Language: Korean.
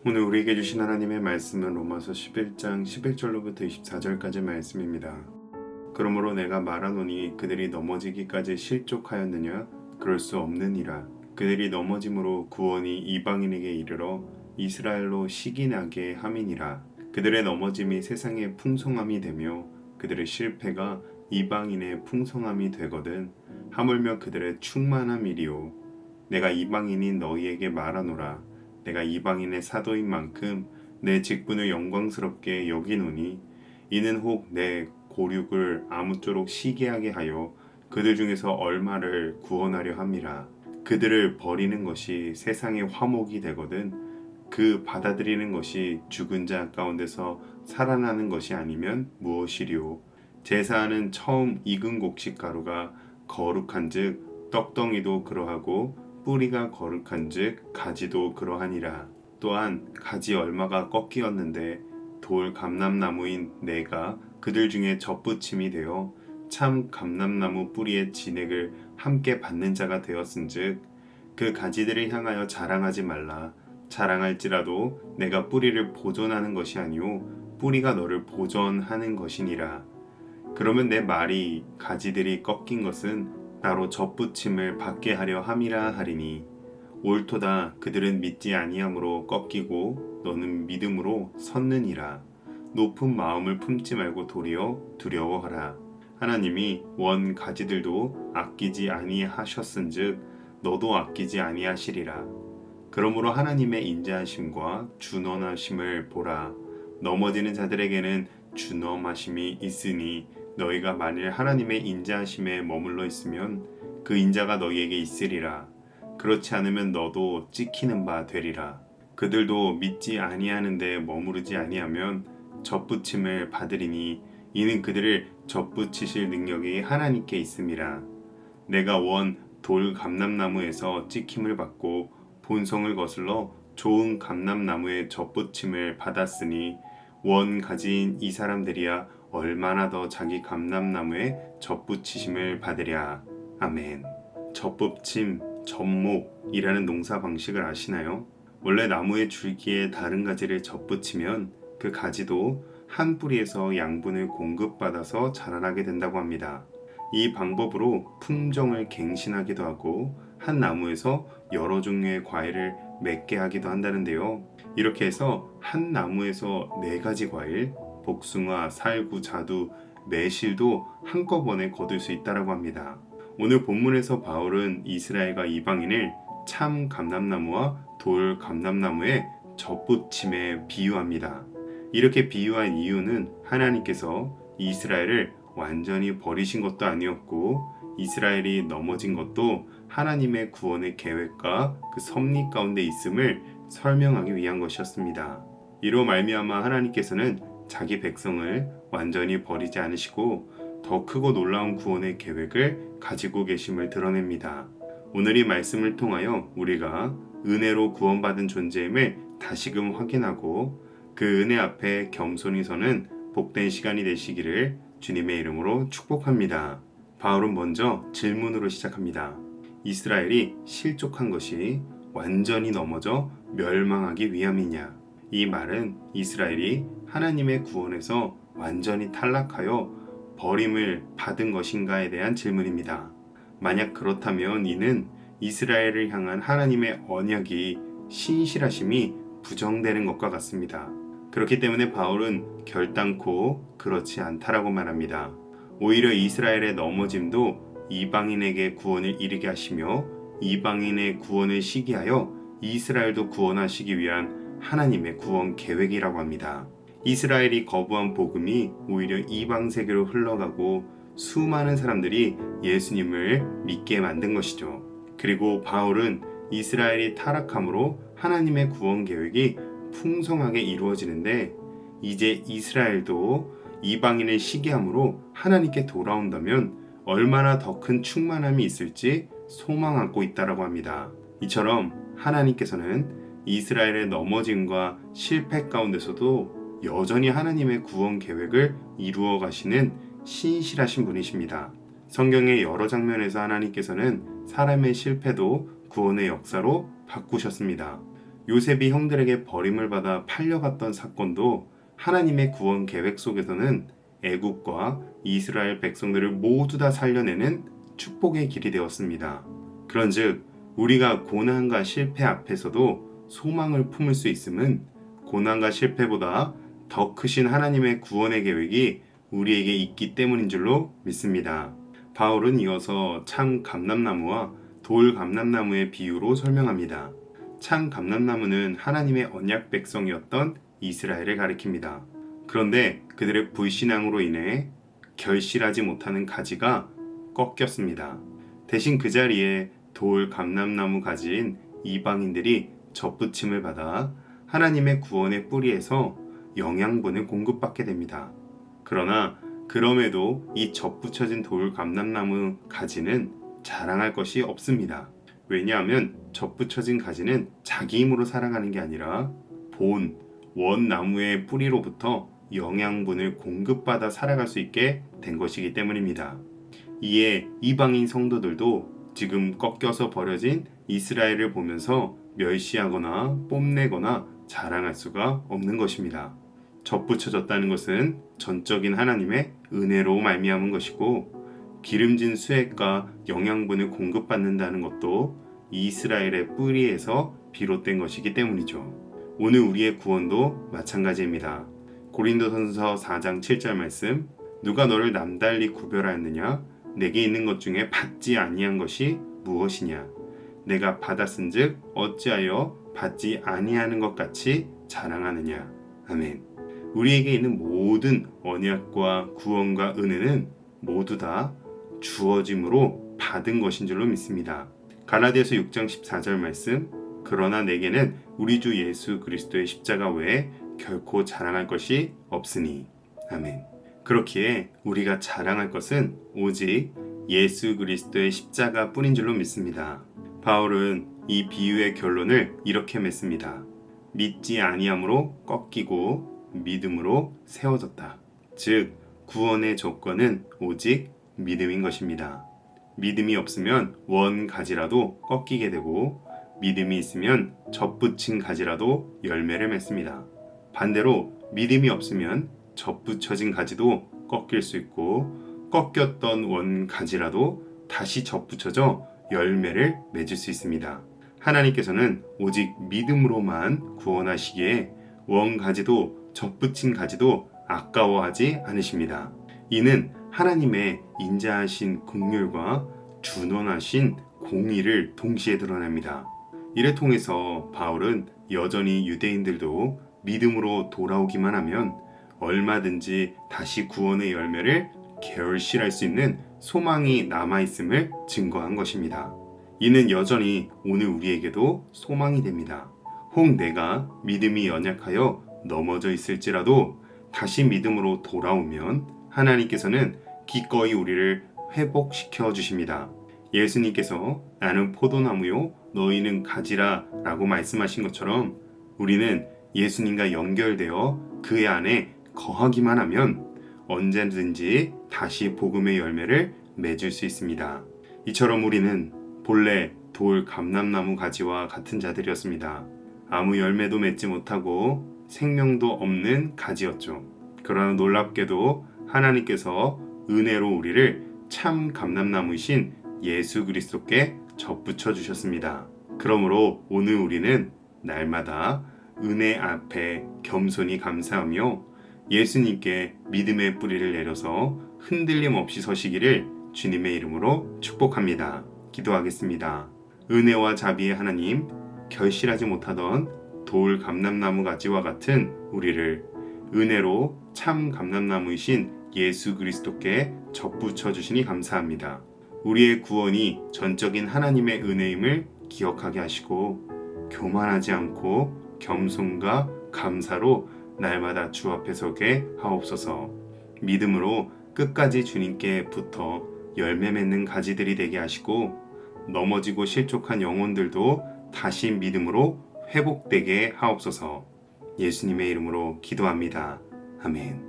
오늘 우리에게 주신 하나님의 말씀은 로마서 11장 11절로부터 24절까지 말씀입니다. 그러므로 내가 말하노니 그들이 넘어지기까지 실족하였느냐? 그럴 수 없느니라. 그들이 넘어짐으로 구원이 이방인에게 이르러 이스라엘로 시기나게 함이니라. 그들의 넘어짐이 세상의 풍성함이 되며 그들의 실패가 이방인의 풍성함이 되거든 하물며 그들의 충만함이리요. 내가 이방인인 너희에게 말하노라. 내가 이방인의 사도인 만큼 내 직분을 영광스럽게 여기노니 이는 혹 내 고륙을 아무쪼록 시기하게 하여 그들 중에서 얼마를 구원하려 함이라. 그들을 버리는 것이 세상의 화목이 되거든 그 받아들이는 것이 죽은 자 가운데서 살아나는 것이 아니면 무엇이리요. 제사하는 처음 익은 곡식 가루가 거룩한즉 떡덩이도 그러하고 뿌리가 거룩한즉 가지도 그러하니라. 또한 가지 얼마가 꺾이었는데 돌 감람나무인 내가 그들 중에 접붙임이 되어 참 감람나무 뿌리의 진액을 함께 받는 자가 되었은즉 그 가지들을 향하여 자랑하지 말라. 자랑할지라도 내가 뿌리를 보존하는 것이 아니요 뿌리가 너를 보존하는 것이니라. 그러면 내 말이 가지들이 꺾인 것은 나로 접붙임을 받게 하려 함이라 하리니 옳도다. 그들은 믿지 아니함으로 꺾이고 너는 믿음으로 섰느니라. 높은 마음을 품지 말고 도리어 두려워하라. 하나님이 원 가지들도 아끼지 아니하셨은즉 너도 아끼지 아니하시리라. 그러므로 하나님의 인자하심과 준엄하심을 보라. 넘어지는 자들에게는 준엄하심이 있으니 너희가 만일 하나님의 인자하심에 머물러 있으면 그 인자가 너희에게 있으리라. 그렇지 않으면 너도 찍히는 바 되리라. 그들도 믿지 아니하는데 머무르지 아니하면 접붙임을 받으리니 이는 그들을 접붙이실 능력이 하나님께 있음이라. 내가 원 돌 감람나무에서 찍힘을 받고 본성을 거슬러 좋은 감람나무의 접붙임을 받았으니 원 가지인 이 사람들이야 얼마나 더 자기 감람나무에 접붙이심을 받으랴. 아멘. 접붙임, 접목이라는 농사 방식을 아시나요? 원래 나무의 줄기에 다른 가지를 접붙이면 그 가지도 한 뿌리에서 양분을 공급받아서 자라나게 된다고 합니다. 이 방법으로 품종을 갱신하기도 하고 한 나무에서 여러 종류의 과일을 맺게 하기도 한다는데요. 이렇게 해서 한 나무에서 4가지 과일, 복숭아, 살구, 자두, 매실도 한꺼번에 거둘 수 있다고 합니다. 오늘 본문에서 바울은 이스라엘과 이방인을 참 감람나무와 돌 감람나무의 접붙임에 비유합니다. 이렇게 비유한 이유는 하나님께서 이스라엘을 완전히 버리신 것도 아니었고 이스라엘이 넘어진 것도 하나님의 구원의 계획과 그 섭리 가운데 있음을 설명하기 위한 것이었습니다. 이로 말미암아 하나님께서는 자기 백성을 완전히 버리지 않으시고 더 크고 놀라운 구원의 계획을 가지고 계심을 드러냅니다. 오늘 이 말씀을 통하여 우리가 은혜로 구원받은 존재임을 다시금 확인하고 그 은혜 앞에 겸손히 서는 복된 시간이 되시기를 주님의 이름으로 축복합니다. 바울은 먼저 질문으로 시작합니다. 이스라엘이 실족한 것이 완전히 넘어져 멸망하기 위함이냐? 이 말은 이스라엘이 하나님의 구원에서 완전히 탈락하여 버림을 받은 것인가에 대한 질문입니다. 만약 그렇다면 이는 이스라엘을 향한 하나님의 언약이 신실하심이 부정되는 것과 같습니다. 그렇기 때문에 바울은 결단코 그렇지 않다라고 말합니다. 오히려 이스라엘의 넘어짐도 이방인에게 구원을 이르게 하시며 이방인의 구원을 시기하여 이스라엘도 구원하시기 위한 하나님의 구원 계획이라고 합니다. 이스라엘이 거부한 복음이 오히려 이방 세계로 흘러가고 수많은 사람들이 예수님을 믿게 만든 것이죠. 그리고 바울은 이스라엘이 타락함으로 하나님의 구원 계획이 풍성하게 이루어지는데 이제 이스라엘도 이방인을 시기함으로 하나님께 돌아온다면 얼마나 더 큰 충만함이 있을지 소망하고 있다라고 합니다. 이처럼 하나님께서는 이스라엘의 넘어짐과 실패 가운데서도 여전히 하나님의 구원 계획을 이루어 가시는 신실하신 분이십니다. 성경의 여러 장면에서 하나님께서는 사람의 실패도 구원의 역사로 바꾸셨습니다. 요셉이 형들에게 버림을 받아 팔려갔던 사건도 하나님의 구원 계획 속에서는 애국과 이스라엘 백성들을 모두 다 살려내는 축복의 길이 되었습니다. 그런즉 우리가 고난과 실패 앞에서도 소망을 품을 수 있음은 고난과 실패보다 더 크신 하나님의 구원의 계획이 우리에게 있기 때문인 줄로 믿습니다. 바울은 이어서 참 감람나무와 돌 감람나무의 비유로 설명합니다. 참 감람나무는 하나님의 언약 백성이었던 이스라엘을 가리킵니다. 그런데 그들의 불신앙으로 인해 결실하지 못하는 가지가 꺾였습니다. 대신 그 자리에 돌 감람나무 가지인 이방인들이 접붙임을 받아 하나님의 구원의 뿌리에서 영양분을 공급받게 됩니다. 그러나 그럼에도 이 접붙여진 돌 감람나무 가지는 자랑할 것이 없습니다. 왜냐하면 접붙여진 가지는 자기 힘으로 살아가는 게 아니라 원나무의 뿌리로부터 영양분을 공급받아 살아갈 수 있게 된 것이기 때문입니다. 이에 이방인 성도들도 지금 꺾여서 버려진 이스라엘을 보면서 멸시하거나 뽐내거나 자랑할 수가 없는 것입니다. 접붙여졌다는 것은 전적인 하나님의 은혜로 말미암은 것이고, 기름진 수액과 영양분을 공급받는다는 것도 이스라엘의 뿌리에서 비롯된 것이기 때문이죠. 오늘 우리의 구원도 마찬가지입니다. 고린도전서 4장 7절 말씀, 누가 너를 남달리 구별하였느냐? 내게 있는 것 중에 받지 아니한 것이 무엇이냐? 내가 받았은즉 어찌하여 받지 아니하는 것 같이 자랑하느냐? 아멘. 우리에게 있는 모든 언약과 구원과 은혜는 모두 다 주어짐으로 받은 것인 줄로 믿습니다. 갈라디아서 6장 14절 말씀, 그러나 내게는 우리 주 예수 그리스도의 십자가 외에 결코 자랑할 것이 없으니. 아멘. 그렇기에 우리가 자랑할 것은 오직 예수 그리스도의 십자가 뿐인 줄로 믿습니다. 바울은 이 비유의 결론을 이렇게 맺습니다. 믿지 아니함으로 꺾이고 믿음으로 세워졌다. 즉 구원의 조건은 오직 믿음인 것입니다. 믿음이 없으면 원 가지라도 꺾이게 되고, 믿음이 있으면 접붙인 가지라도 열매를 맺습니다. 반대로 믿음이 없으면 접붙여진 가지도 꺾일 수 있고, 꺾였던 원 가지라도 다시 접붙여져 열매를 맺을 수 있습니다. 하나님께서는 오직 믿음으로만 구원하시기에 원 가지도 접붙인 가지도 아까워하지 않으십니다. 이는 하나님의 인자하신 긍휼과 준원하신 공의를 동시에 드러냅니다. 이를 통해서 바울은 여전히 유대인들도 믿음으로 돌아오기만 하면 얼마든지 다시 구원의 열매를 결실할 수 있는 소망이 남아있음을 증거한 것입니다. 이는 여전히 오늘 우리에게도 소망이 됩니다. 혹 내가 믿음이 연약하여 넘어져 있을지라도 다시 믿음으로 돌아오면 하나님께서는 기꺼이 우리를 회복시켜 주십니다. 예수님께서 나는 포도나무요 너희는 가지라 라고 말씀하신 것처럼 우리는 예수님과 연결되어 그의 안에 거하기만 하면 언제든지 다시 복음의 열매를 맺을 수 있습니다. 이처럼 우리는 본래 돌 감람나무 가지와 같은 자들이었습니다. 아무 열매도 맺지 못하고 생명도 없는 가지였죠. 그러나 놀랍게도 하나님께서 은혜로 우리를 참 감람나무이신 예수 그리스도께 접붙여 주셨습니다. 그러므로 오늘 우리는 날마다 은혜 앞에 겸손히 감사하며 예수님께 믿음의 뿌리를 내려서 흔들림 없이 서시기를 주님의 이름으로 축복합니다. 기도하겠습니다. 은혜와 자비의 하나님, 결실하지 못하던 돌 감람나무 가지와 같은 우리를 은혜로 참 감람나무이신 예수 그리스도께 접붙여 주시니 감사합니다. 우리의 구원이 전적인 하나님의 은혜임을 기억하게 하시고 교만하지 않고 겸손과 감사로 날마다 주 앞에 서게 하옵소서. 믿음으로 끝까지 주님께 붙어 열매 맺는 가지들이 되게 하시고 넘어지고 실족한 영혼들도 다시 믿음으로 회복되게 하옵소서. 예수님의 이름으로 기도합니다. 아멘.